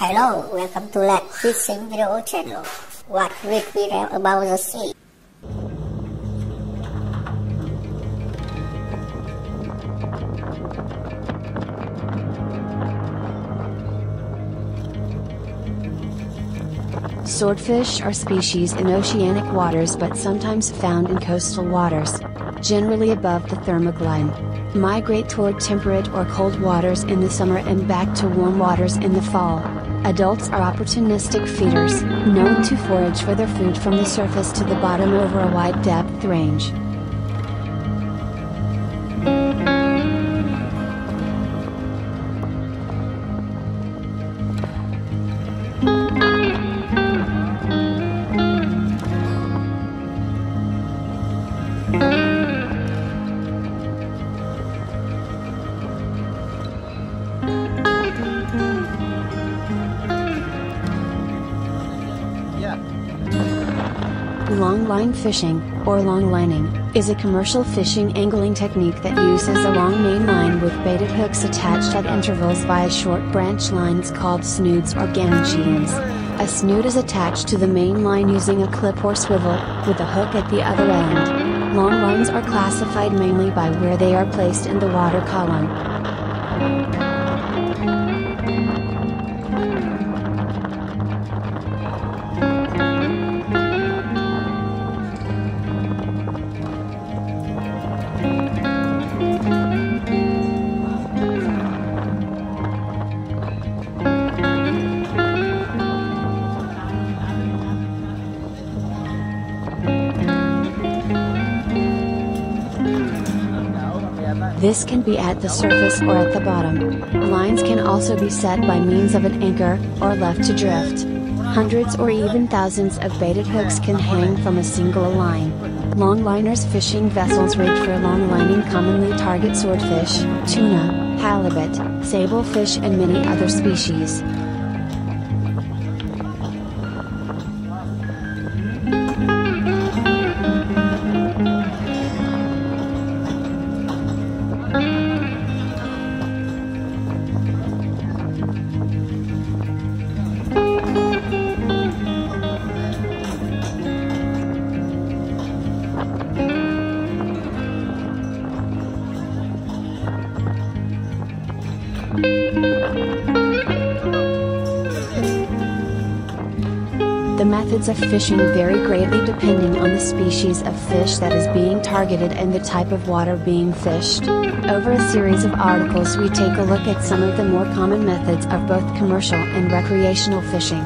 Hello, welcome to Let Fishing Video channel. What will we tell about the sea? Swordfish are species in oceanic waters but sometimes found in coastal waters, generally above the thermocline. Migrate toward temperate or cold waters in the summer and back to warm waters in the fall. Adults are opportunistic feeders, known to forage for their food from the surface to the bottom over a wide depth range. Longline fishing, or longlining, is a commercial fishing angling technique that uses a long main line with baited hooks attached at intervals via short branch lines called snoods or ganogenes. A snood is attached to the main line using a clip or swivel, with a hook at the other end. Longlines are classified mainly by where they are placed in the water column. This can be at the surface or at the bottom. Lines can also be set by means of an anchor, or left to drift. Hundreds or even thousands of baited hooks can hang from a single line. Longliners fishing vessels rigged for longlining commonly target swordfish, tuna, halibut, sablefish and many other species. The methods of fishing vary greatly depending on the species of fish that is being targeted and the type of water being fished. Over a series of articles we take a look at some of the more common methods of both commercial and recreational fishing.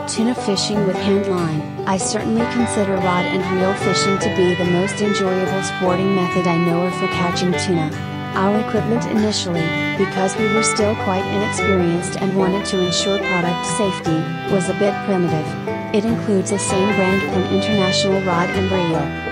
Tuna fishing with hand line. I certainly consider rod and reel fishing to be the most enjoyable sporting method I know of for catching tuna. Our equipment initially, because we were still quite inexperienced and wanted to ensure product safety, was a bit primitive. It includes a same brand Penn International rod and reel.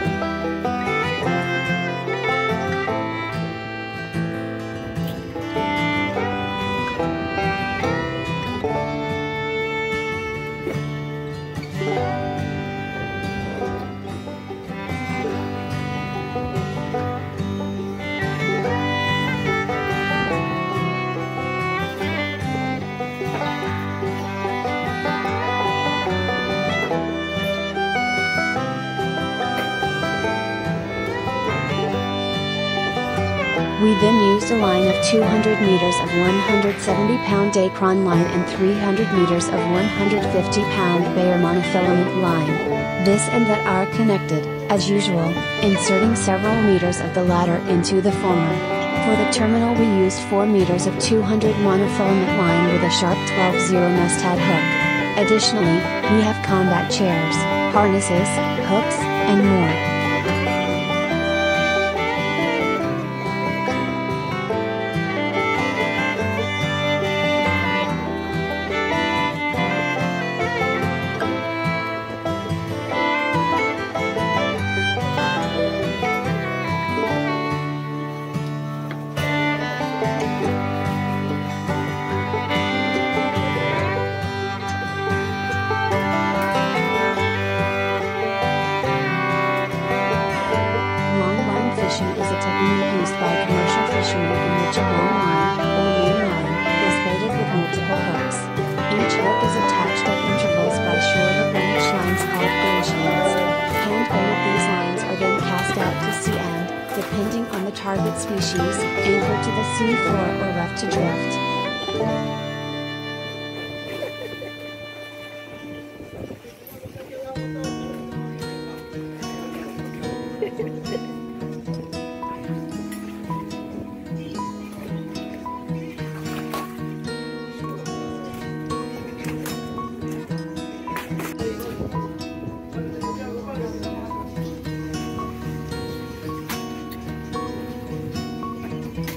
We then used a line of 200 meters of 170-pound Dacron line and 300 meters of 150-pound Bayer monofilament line. This and that are connected, as usual, inserting several meters of the latter into the former. For the terminal we used 4 meters of 200 monofilament line with a sharp 12-0 must-head hook. Additionally, we have combat chairs. harnesses, hooks, and more. Fishing is a technique used by commercial fishermen in which a long line, or main line, is baited with multiple hooks. Each hook is attached at intervals by shorter branch lines called gangelions. Hand-baited these lines are then cast out to sea and, depending on the target species, anchored to the sea floor or left to drift.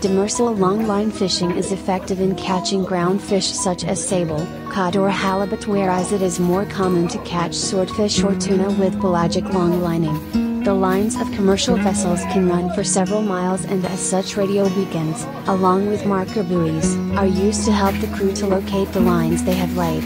Demersal longline fishing is effective in catching ground fish such as sable, cod or halibut, whereas it is more common to catch swordfish or tuna with pelagic longlining. The lines of commercial vessels can run for several miles, and as such radio beacons, along with marker buoys, are used to help the crew to locate the lines they have laid.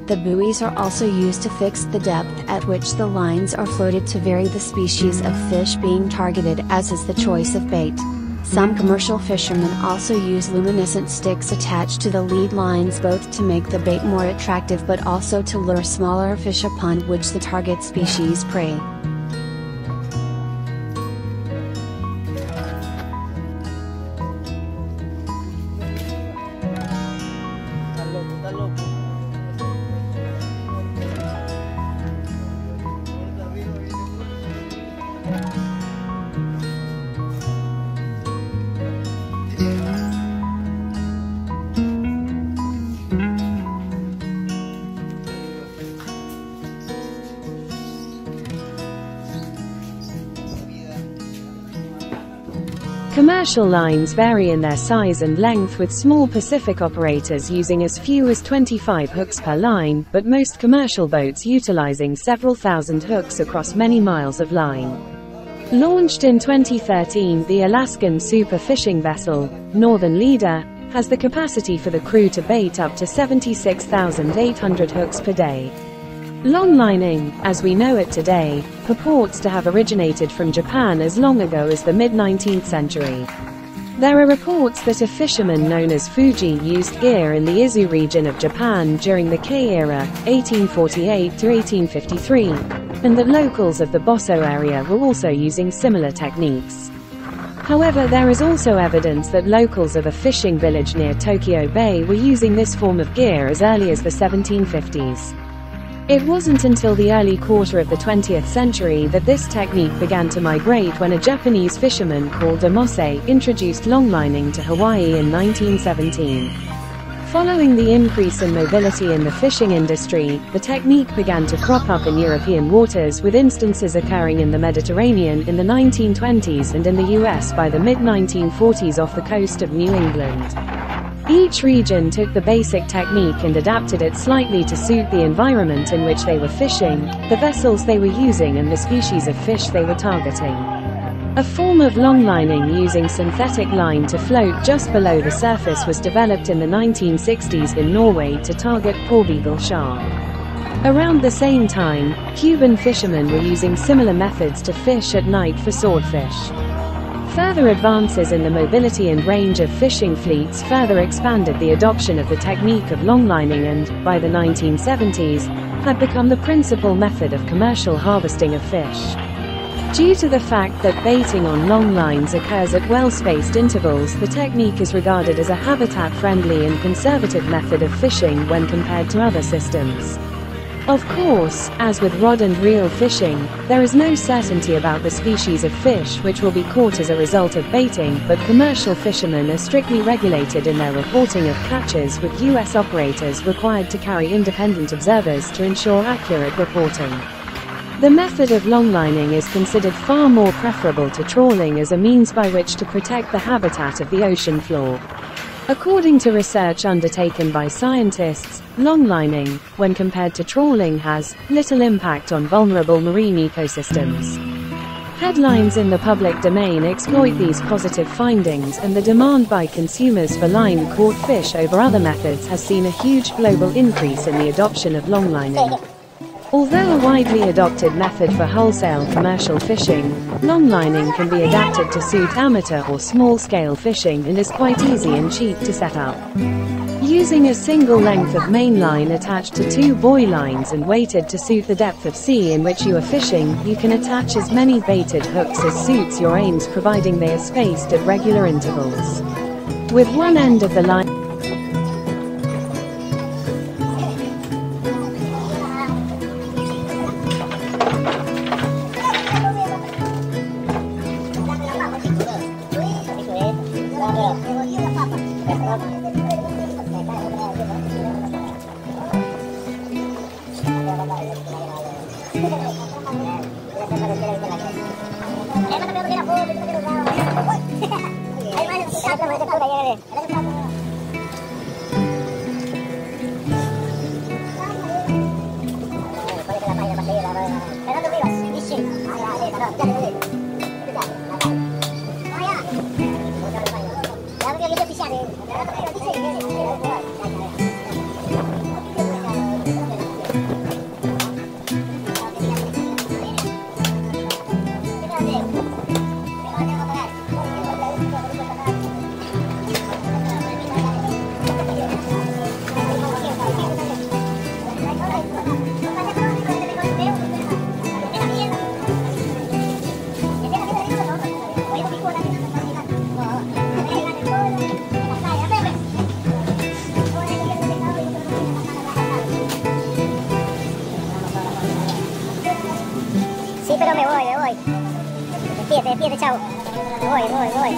The buoys are also used to fix the depth at which the lines are floated to vary the species of fish being targeted, as is the choice of bait. Some commercial fishermen also use luminescent sticks attached to the lead lines, both to make the bait more attractive but also to lure smaller fish upon which the target species prey. Commercial lines vary in their size and length, with small Pacific operators using as few as 25 hooks per line, but most commercial boats utilizing several thousand hooks across many miles of line. Launched in 2013, the Alaskan super fishing vessel, Northern Leader, has the capacity for the crew to bait up to 76,800 hooks per day. Longlining, as we know it today, purports to have originated from Japan as long ago as the mid-19th century. There are reports that a fisherman known as Fuji used gear in the Izu region of Japan during the Kei era, 1848 to 1853, and that locals of the Bosso area were also using similar techniques. However, there is also evidence that locals of a fishing village near Tokyo Bay were using this form of gear as early as the 1750s. It wasn't until the early quarter of the 20th century that this technique began to migrate, when a Japanese fisherman called Amose introduced longlining to Hawaii in 1917. Following the increase in mobility in the fishing industry, the technique began to crop up in European waters, with instances occurring in the Mediterranean in the 1920s and in the US by the mid-1940s off the coast of New England. Each region took the basic technique and adapted it slightly to suit the environment in which they were fishing, the vessels they were using, and the species of fish they were targeting. A form of longlining using synthetic line to float just below the surface was developed in the 1960s in Norway to target porbeagle shark. Around the same time, Cuban fishermen were using similar methods to fish at night for swordfish. Further advances in the mobility and range of fishing fleets further expanded the adoption of the technique of longlining and, by the 1970s, had become the principal method of commercial harvesting of fish. Due to the fact that baiting on long lines occurs at well-spaced intervals, the technique is regarded as a habitat-friendly and conservative method of fishing when compared to other systems. Of course, as with rod and reel fishing, there is no certainty about the species of fish which will be caught as a result of baiting, but commercial fishermen are strictly regulated in their reporting of catches, with U.S. operators required to carry independent observers to ensure accurate reporting. The method of longlining is considered far more preferable to trawling as a means by which to protect the habitat of the ocean floor. According to research undertaken by scientists, longlining, when compared to trawling, has little impact on vulnerable marine ecosystems. Headlines in the public domain exploit these positive findings, and the demand by consumers for line-caught fish over other methods has seen a huge global increase in the adoption of longlining. Although a widely adopted method for wholesale commercial fishing, longlining can be adapted to suit amateur or small-scale fishing and is quite easy and cheap to set up. Using a single length of main line attached to 2 buoy lines and weighted to suit the depth of sea in which you are fishing, you can attach as many baited hooks as suits your aims, providing they are spaced at regular intervals. With one end of the line pero me voy. Despídete, chao. Me voy.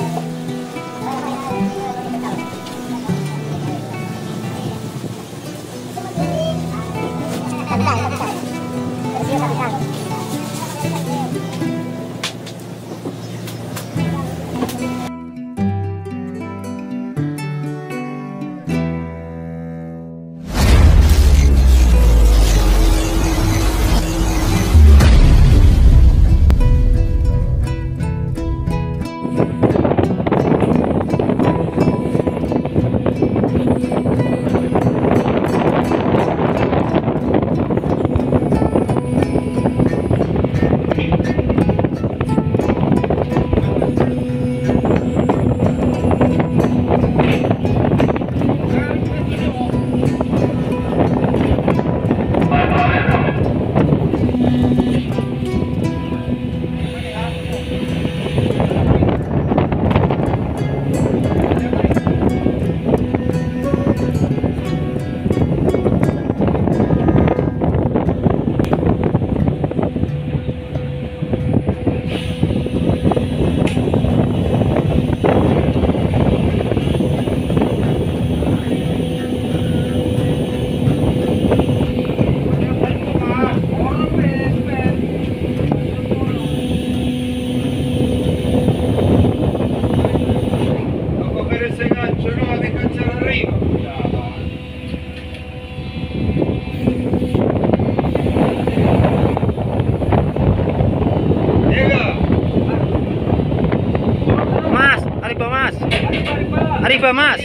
Capitán. Preciso capitán. Arriba más.